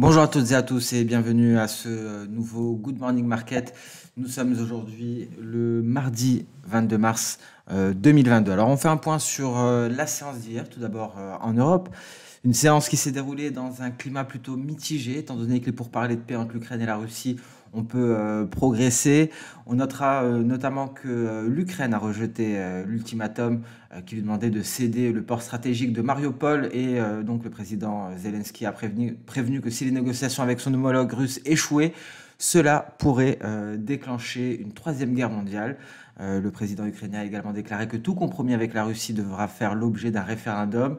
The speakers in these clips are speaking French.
Bonjour à toutes et à tous et bienvenue à ce nouveau Good Morning Market. Nous sommes aujourd'hui le mardi 22 mars 2022. Alors on fait un point sur la séance d'hier, tout d'abord en Europe. Une séance qui s'est déroulée dans un climat plutôt mitigé, étant donné que les pourparlers de paix entre l'Ukraine et la Russie on peut progresser. On notera notamment que l'Ukraine a rejeté l'ultimatum qui lui demandait de céder le port stratégique de Mariupol et donc le président Zelensky a prévenu que si les négociations avec son homologue russe échouaient, cela pourrait déclencher une troisième guerre mondiale. Le président ukrainien a également déclaré que tout compromis avec la Russie devra faire l'objet d'un référendum.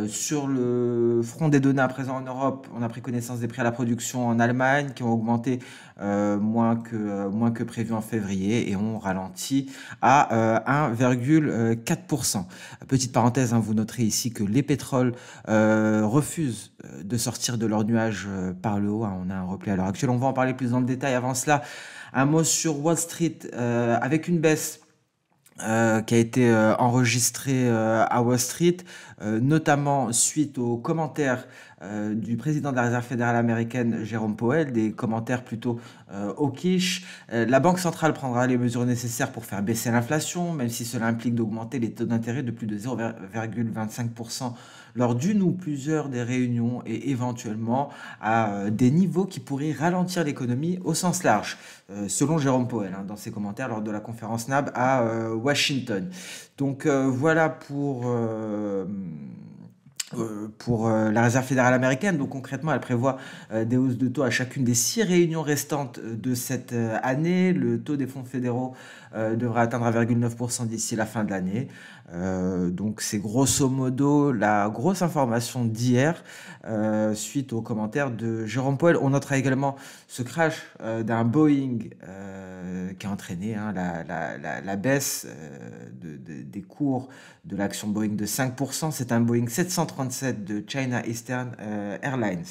Sur le front des données à présent en Europe, on a pris connaissance des prix à la production en Allemagne qui ont augmenté moins que prévu en février et ont ralenti à 1,4%. Petite parenthèse, hein, vous noterez ici que les pétroles refusent de sortir de leur nuage par le haut. Hein, on a un repli à l'heure actuelle. On va en parler plus dans le détail. Avant cela, un mot sur Wall Street avec une baisse qui a été enregistré à Wall Street, notamment suite aux commentaires du président de la Réserve fédérale américaine, Jérôme Powell, des commentaires plutôt hawkish. La Banque centrale prendra les mesures nécessaires pour faire baisser l'inflation, même si cela implique d'augmenter les taux d'intérêt de plus de 0,25% lors d'une ou plusieurs des réunions et éventuellement à des niveaux qui pourraient ralentir l'économie au sens large, selon Jérôme Powell, hein, dans ses commentaires lors de la conférence NAB à Washington. Donc voilà pour la Réserve fédérale américaine. Donc concrètement, elle prévoit des hausses de taux à chacune des 6 réunions restantes de cette année. Le taux des fonds fédéraux devrait atteindre 1,9% d'ici la fin de l'année. Donc c'est grosso modo la grosse information d'hier suite aux commentaires de Jérôme Powell. On notera également ce crash d'un Boeing qui a entraîné hein, la baisse des cours de l'action Boeing de 5%. C'est un Boeing 737 de China Eastern Airlines.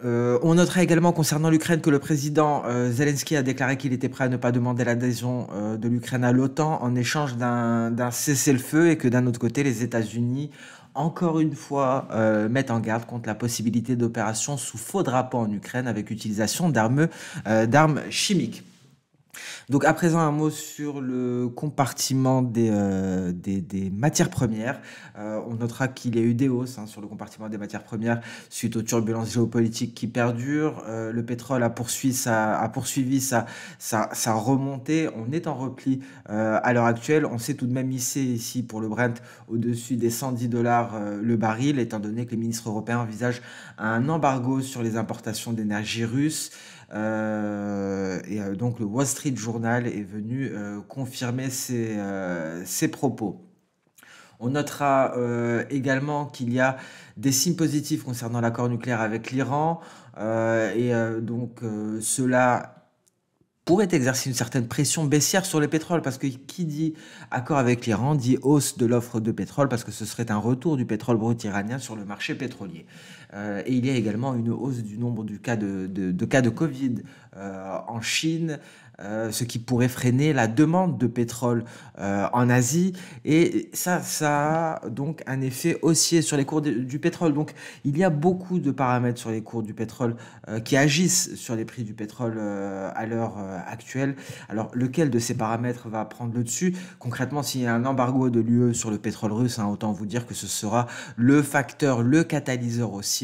On notera également concernant l'Ukraine que le président Zelensky a déclaré qu'il était prêt à ne pas demander l'adhésion de l'Ukraine à l'OTAN en échange d'un cessez-le-feu et que d'un autre côté, les États-Unis, encore une fois, mettent en garde contre la possibilité d'opérations sous faux drapeau en Ukraine avec utilisation d'armes chimiques. Donc à présent un mot sur le compartiment des matières premières. On notera qu'il y a eu des hausses hein, sur le compartiment des matières premières suite aux turbulences géopolitiques qui perdurent. Le pétrole a poursuivi sa remontée. On est en repli à l'heure actuelle. On s'est tout de même hissé ici pour le Brent au-dessus des 110 dollars le baril, étant donné que les ministres européens envisagent un embargo sur les importations d'énergie russe. Donc le Wall Street Journal est venu confirmer ces propos. On notera également qu'il y a des signes positifs concernant l'accord nucléaire avec l'Iran cela pourrait exercer une certaine pression baissière sur les pétroles parce que qui dit accord avec l'Iran dit hausse de l'offre de pétrole parce que ce serait un retour du pétrole brut iranien sur le marché pétrolier. Et il y a également une hausse du nombre de cas de Covid en Chine, ce qui pourrait freiner la demande de pétrole en Asie. Et ça a donc un effet haussier sur les cours du pétrole. Donc il y a beaucoup de paramètres sur les cours du pétrole qui agissent sur les prix du pétrole à l'heure actuelle. Alors lequel de ces paramètres va prendre le dessus? Concrètement, s'il y a un embargo de l'UE sur le pétrole russe, hein, autant vous dire que ce sera le facteur, le catalyseur haussier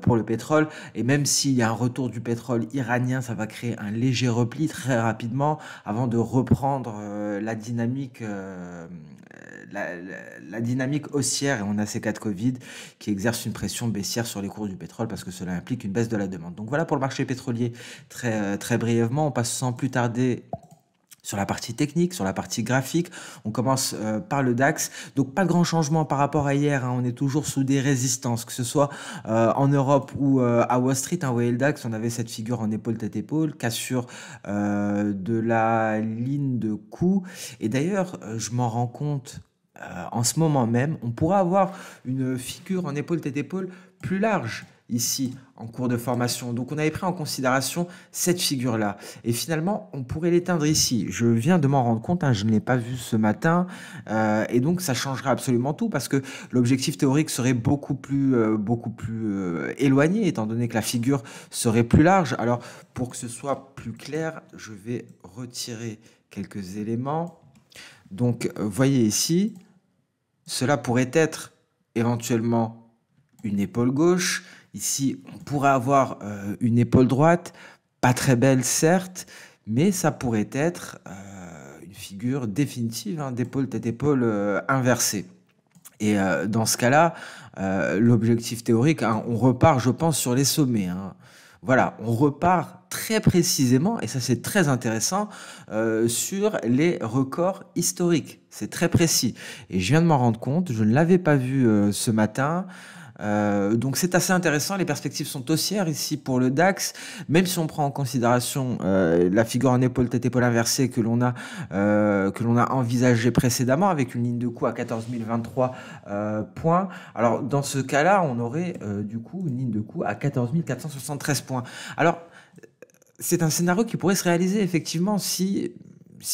pour le pétrole. Et même s'il y a un retour du pétrole iranien, ça va créer un léger repli très rapidement avant de reprendre la dynamique haussière. Et on a ces cas de Covid qui exercent une pression baissière sur les cours du pétrole parce que cela implique une baisse de la demande. Donc voilà pour le marché pétrolier très brièvement. On passe sans plus tarder sur la partie technique, sur la partie graphique. On commence par le DAX. Donc pas de grand changement par rapport à hier. Hein. On est toujours sous des résistances, que ce soit en Europe ou à Wall Street. Hein. Vous voyez le DAX, on avait cette figure en épaule-tête-épaule, cassure de la ligne de coup. Et d'ailleurs, je m'en rends compte en ce moment même, on pourra avoir une figure en épaule-tête-épaule plus large ici en cours de formation. Donc on avait pris en considération cette figure-là. Et finalement, on pourrait l'éteindre ici. Je viens de m'en rendre compte, hein, je ne l'ai pas vu ce matin. Et donc ça changerait absolument tout parce que l'objectif théorique serait beaucoup plus éloigné, étant donné que la figure serait plus large. Alors pour que ce soit plus clair, je vais retirer quelques éléments. Donc voyez ici, cela pourrait être éventuellement une épaule gauche. Ici, on pourrait avoir une épaule droite, pas très belle certes, mais ça pourrait être une figure définitive, hein, d'épaule tête-épaule inversée. Et dans ce cas-là, l'objectif théorique, hein, on repart, je pense, sur les sommets, hein. Voilà, on repart très précisément, et ça c'est très intéressant, sur les records historiques. C'est très précis. Et je viens de m'en rendre compte, je ne l'avais pas vu ce matin. Donc c'est assez intéressant, les perspectives sont haussières ici pour le DAX, même si on prend en considération la figure en épaule tête-épaule inversée que l'on a envisagé précédemment avec une ligne de coup à 14 023 points. Alors dans ce cas-là, on aurait du coup une ligne de coup à 14 473 points. Alors c'est un scénario qui pourrait se réaliser effectivement si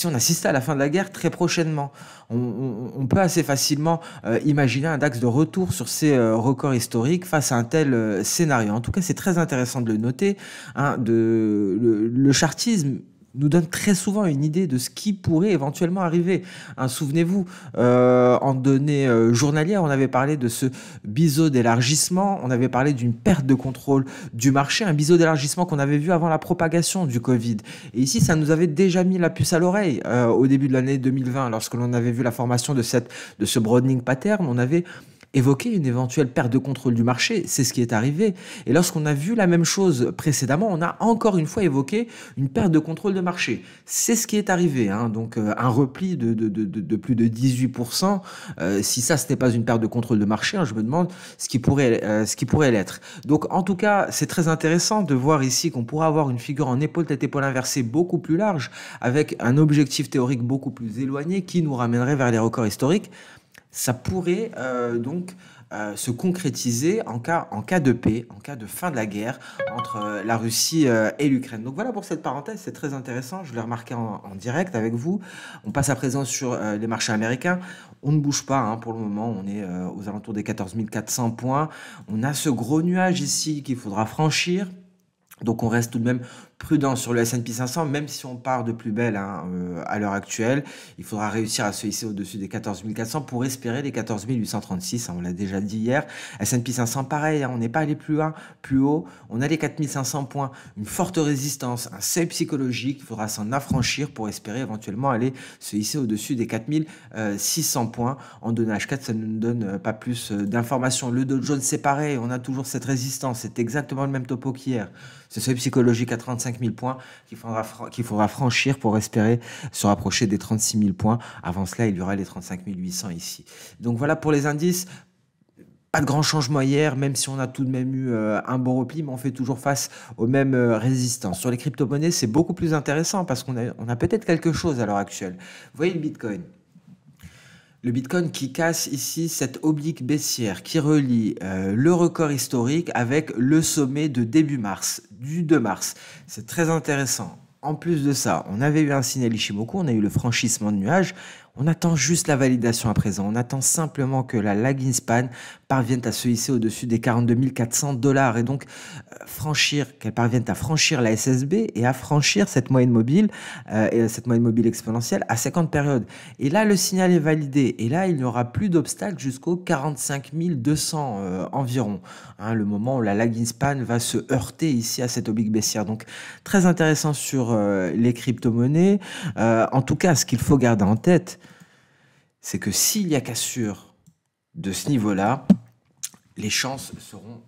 on assistait à la fin de la guerre très prochainement. On peut assez facilement imaginer un DAX de retour sur ses records historiques face à un tel scénario. En tout cas, c'est très intéressant de le noter, hein, le chartisme nous donne très souvent une idée de ce qui pourrait éventuellement arriver, hein. Souvenez-vous, en données journalières, on avait parlé de ce biseau d'élargissement, on avait parlé d'une perte de contrôle du marché, un biseau d'élargissement qu'on avait vu avant la propagation du Covid. Et ici, ça nous avait déjà mis la puce à l'oreille au début de l'année 2020, lorsque l'on avait vu la formation de ce broadening pattern, on avait évoquer une éventuelle perte de contrôle du marché, c'est ce qui est arrivé. Et lorsqu'on a vu la même chose précédemment, on a encore une fois évoqué une perte de contrôle de marché. C'est ce qui est arrivé, hein. Donc un repli de plus de 18%. Si ça, ce n'est pas une perte de contrôle de marché, hein, je me demande ce qui pourrait l'être. Donc en tout cas, c'est très intéressant de voir ici qu'on pourra avoir une figure en épaule tête-épaule inversée beaucoup plus large, avec un objectif théorique beaucoup plus éloigné qui nous ramènerait vers les records historiques. Ça pourrait donc se concrétiser en cas de paix, en cas de fin de la guerre entre la Russie et l'Ukraine. Donc voilà pour cette parenthèse, c'est très intéressant, je l'ai remarqué en direct avec vous. On passe à présent sur les marchés américains. On ne bouge pas, hein, pour le moment, on est aux alentours des 14 400 points. On a ce gros nuage ici qu'il faudra franchir. Donc on reste tout de même prudent sur le S&P 500, même si on part de plus belle, hein, à l'heure actuelle. Il faudra réussir à se hisser au-dessus des 14 400 pour espérer les 14 836, hein, on l'a déjà dit hier. S&P 500, pareil, hein, on n'est pas allé plus loin, plus haut. On a les 4 500 points, une forte résistance, un seuil psychologique. Il faudra s'en affranchir pour espérer éventuellement aller se hisser au-dessus des 4 600 points. En données H4, ça ne nous donne pas plus d'informations. Le Dow Jones, c'est pareil, on a toujours cette résistance. C'est exactement le même topo qu'hier. Ce seuil psychologique à 35 000 points qu'il faudra franchir pour espérer se rapprocher des 36 000 points. Avant cela, il y aura les 35 800 ici. Donc voilà pour les indices. Pas de grand changement hier, même si on a tout de même eu un bon repli, mais on fait toujours face aux mêmes résistances. Sur les crypto-monnaies, c'est beaucoup plus intéressant parce qu'on a peut-être quelque chose à l'heure actuelle. Vous voyez le Bitcoin. Le Bitcoin qui casse ici cette oblique baissière qui relie le record historique avec le sommet de début mars, du 2 mars. C'est très intéressant. En plus de ça, on avait eu un signal Ishimoku, on a eu le franchissement de nuage. On attend juste la validation à présent. On attend simplement que la lagging span parvienne à se hisser au-dessus des 42 400 $ et donc qu'elle parvienne à franchir la SSB et à franchir cette moyenne mobile exponentielle à 50 périodes. Et là, le signal est validé et là, il n'y aura plus d'obstacles jusqu'aux 45 200 environ, hein, le moment où la lagging span va se heurter ici à cette oblique baissière. Donc, très intéressant sur les crypto-monnaies. En tout cas, ce qu'il faut garder en tête, c'est que s'il y a cassure de ce niveau-là, les chances seront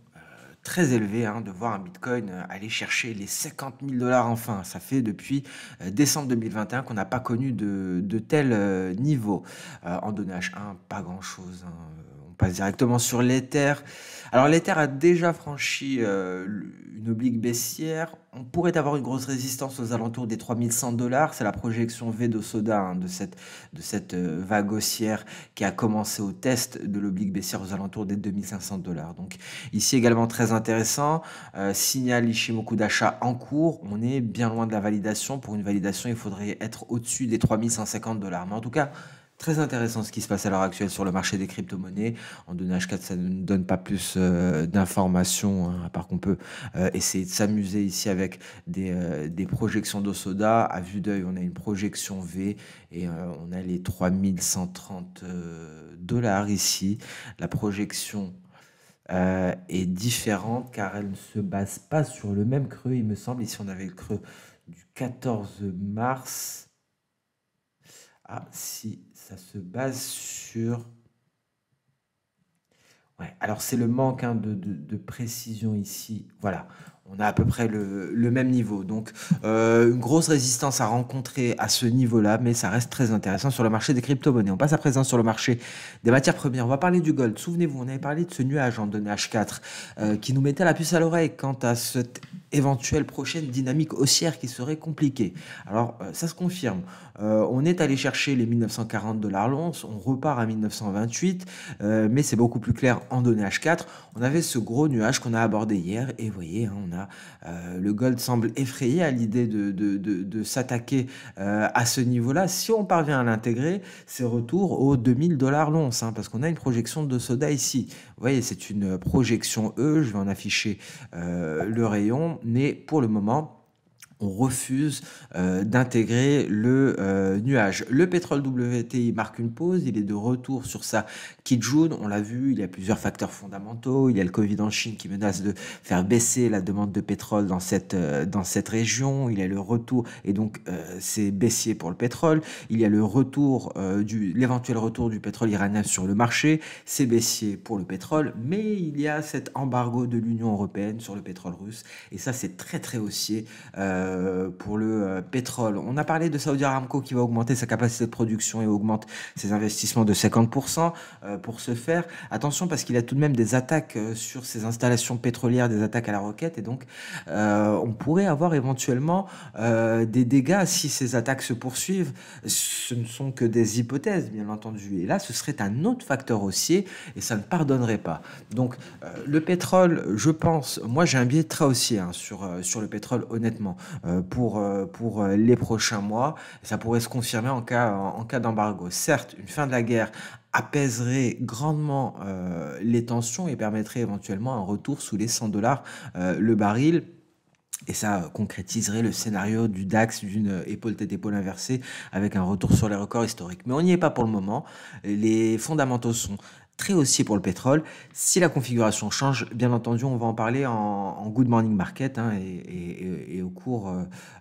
très élevées, hein, de voir un Bitcoin aller chercher les 50 000 $ enfin. Ça fait depuis décembre 2021 qu'on n'a pas connu de tel niveau. En données H1, pas grand-chose, hein. passe directement sur l'Ether. Alors l'Ether a déjà franchi une oblique baissière. On pourrait avoir une grosse résistance aux alentours des 3100 $. C'est la projection V de Soda hein, de cette vague haussière qui a commencé au test de l'oblique baissière aux alentours des 2500 $. Donc ici également très intéressant. Signal Ishimoku d'achat en cours. On est bien loin de la validation. Pour une validation, il faudrait être au-dessus des 3150 $. Mais en tout cas, très intéressant ce qui se passe à l'heure actuelle sur le marché des crypto-monnaies. En données H4, ça ne nous donne pas plus d'informations, hein, à part qu'on peut essayer de s'amuser ici avec des projections d'Osoda. À vue d'œil, on a une projection V et on a les 3130 $ ici. La projection est différente car elle ne se base pas sur le même creux, il me semble. Ici, on avait le creux du 14 mars. Ah, si, ça se base sur... Ouais, alors c'est le manque hein, de précision ici. Voilà, on a à peu près le même niveau. Donc, une grosse résistance à rencontrer à ce niveau-là, mais ça reste très intéressant sur le marché des crypto-monnaies. On passe à présent sur le marché des matières premières. On va parler du gold. Souvenez-vous, on avait parlé de ce nuage en données H4 qui nous mettait la puce à l'oreille quant à cette éventuelle prochaine dynamique haussière qui serait compliquée. Alors, ça se confirme. On est allé chercher les 1940 $ l'once, on repart à 1928, mais c'est beaucoup plus clair en données H4. On avait ce gros nuage qu'on a abordé hier et vous voyez, hein, le gold semble effrayé à l'idée de s'attaquer à ce niveau-là. Si on parvient à l'intégrer, c'est retour aux 2000 $ l'once, hein, parce qu'on a une projection de Soda ici. Vous voyez, c'est une projection E, je vais en afficher le rayon, mais pour le moment, on refuse d'intégrer le nuage. Le pétrole WTI marque une pause, il est de retour sur sa Kijun, on l'a vu, il y a plusieurs facteurs fondamentaux, il y a le Covid en Chine qui menace de faire baisser la demande de pétrole dans cette région, il y a le retour, et donc c'est baissier pour le pétrole, il y a le retour, l'éventuel retour du pétrole iranien sur le marché, c'est baissier pour le pétrole, mais il y a cet embargo de l'Union européenne sur le pétrole russe, et ça c'est très très haussier pour le pétrole. On a parlé de Saudi Aramco qui va augmenter sa capacité de production et augmente ses investissements de 50% pour ce faire. Attention parce qu'il y a tout de même des attaques sur ces installations pétrolières, des attaques à la roquette et donc on pourrait avoir éventuellement des dégâts si ces attaques se poursuivent. Ce ne sont que des hypothèses bien entendu et là ce serait un autre facteur haussier et ça ne pardonnerait pas. Donc le pétrole, je pense, moi j'ai un biais très haussier hein, sur le pétrole honnêtement. Pour les prochains mois. Ça pourrait se confirmer en cas d'embargo. Certes, une fin de la guerre apaiserait grandement les tensions et permettrait éventuellement un retour sous les 100 $ le baril. Et ça concrétiserait le scénario du DAX d'une épaule tête épaule inversée avec un retour sur les records historiques. Mais on n'y est pas pour le moment. Les fondamentaux sont très haussiers pour le pétrole. Si la configuration change, bien entendu, on va en parler en Good Morning Market hein, et au cours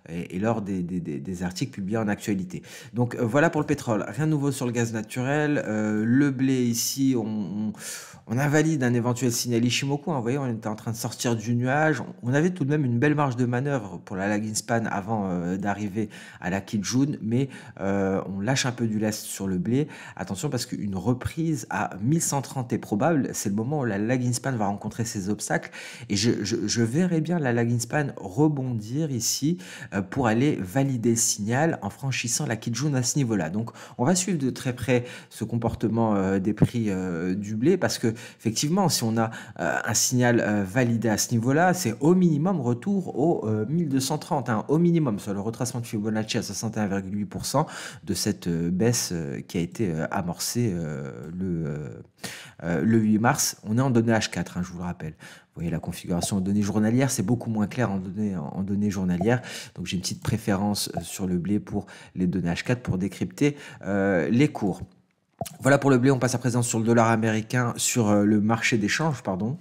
et lors des articles publiés en actualité. Donc voilà pour le pétrole. Rien de nouveau sur le gaz naturel. Le blé ici, on invalide un éventuel signal Ishimoku. Hein, vous voyez, on était en train de sortir du nuage. On avait tout de même une belle marge de manœuvre pour la lagging span avant d'arriver à la Kijun, mais on lâche un peu du lest sur le blé. Attention parce qu'une reprise à 1130 est probable. C'est le moment où la lagging span va rencontrer ses obstacles et je verrai bien la lagging span rebondir ici pour aller valider le signal en franchissant la Kijun à ce niveau-là. Donc on va suivre de très près ce comportement des prix du blé parce que effectivement si on a un signal validé à ce niveau-là, c'est au minimum retour au 1230, hein, au minimum sur le retracement de Fibonacci à 61,8% de cette baisse qui a été amorcée le 8 mars. On est en données H4, hein, je vous le rappelle. Vous voyez la configuration en données journalières, c'est beaucoup moins clair en données journalières. Donc j'ai une petite préférence sur le blé pour les données H4 pour décrypter les cours. Voilà pour le blé, on passe à présent sur le dollar américain, sur le marché d'échange, pardon.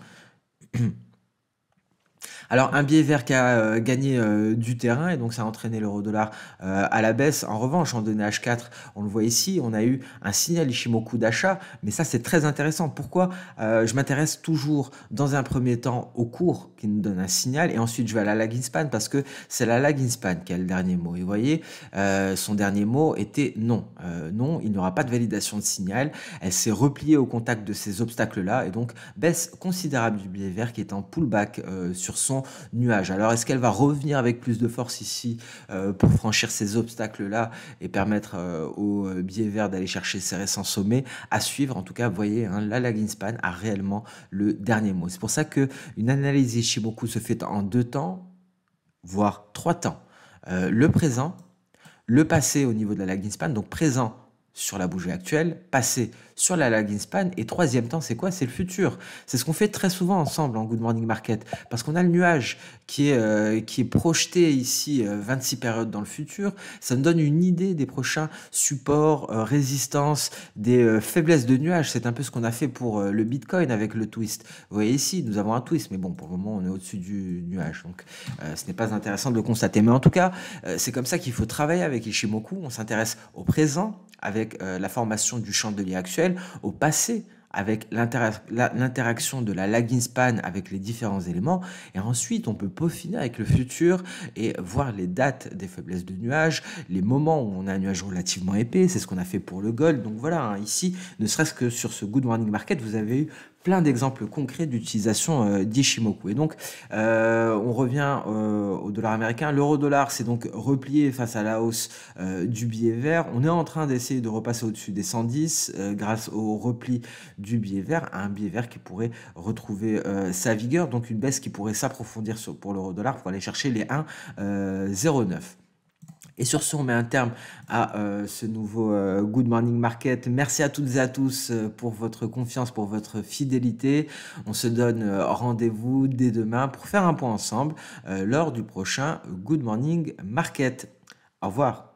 Alors, un biais vert qui a gagné du terrain et donc ça a entraîné l'euro-dollar à la baisse. En revanche, en données H4, on le voit ici, on a eu un signal Ishimoku d'achat, mais ça c'est très intéressant. Pourquoi je m'intéresse toujours dans un premier temps au cours qui nous donne un signal et ensuite je vais à la lag in span parce que c'est la lag in span qui a le dernier mot. Et vous voyez, son dernier mot était non. Non, il n'y aura pas de validation de signal. Elle s'est repliée au contact de ces obstacles-là et donc baisse considérable du biais vert qui est en pullback sur son nuage. Alors, est-ce qu'elle va revenir avec plus de force ici pour franchir ces obstacles-là et permettre au biais vert d'aller chercher ses récents sommets? À suivre, en tout cas, vous voyez, hein, la lag in span a réellement le dernier mot. C'est pour ça qu'une analyse Ishimoku se fait en 2 temps, voire 3 temps. Le présent, le passé au niveau de la lag in span, donc présent sur la bougie actuelle, passé sur la lag in span, et troisième temps, c'est quoi? C'est le futur. C'est ce qu'on fait très souvent ensemble en Good Morning Market, parce qu'on a le nuage qui est projeté ici 26 périodes dans le futur. Ça nous donne une idée des prochains supports, résistances, des faiblesses de nuage. C'est un peu ce qu'on a fait pour le Bitcoin avec le twist. Vous voyez ici, nous avons un twist, mais bon, pour le moment, on est au-dessus du nuage, donc ce n'est pas intéressant de le constater. Mais en tout cas, c'est comme ça qu'il faut travailler avec Ishimoku. On s'intéresse au présent, avec la formation du chandelier actuel, au passé, avec l'interaction de la lag in span avec les différents éléments, et ensuite on peut peaufiner avec le futur et voir les dates des faiblesses de nuages, les moments où on a un nuage relativement épais, c'est ce qu'on a fait pour le gold. Donc voilà, hein, ici, ne serait-ce que sur ce Good Morning Market, vous avez eu plein d'exemples concrets d'utilisation d'Ishimoku. Et donc, on revient au dollar américain. L'euro-dollar s'est donc replié face à la hausse du billet vert. On est en train d'essayer de repasser au-dessus des 110 grâce au repli du billet vert, un billet vert qui pourrait retrouver sa vigueur, donc une baisse qui pourrait s'approfondir pour l'euro-dollar pour aller chercher les 1,09. Et sur ce, on met un terme à ce nouveau Good Morning Market. Merci à toutes et à tous pour votre confiance, pour votre fidélité. On se donne rendez-vous dès demain pour faire un point ensemble lors du prochain Good Morning Market. Au revoir.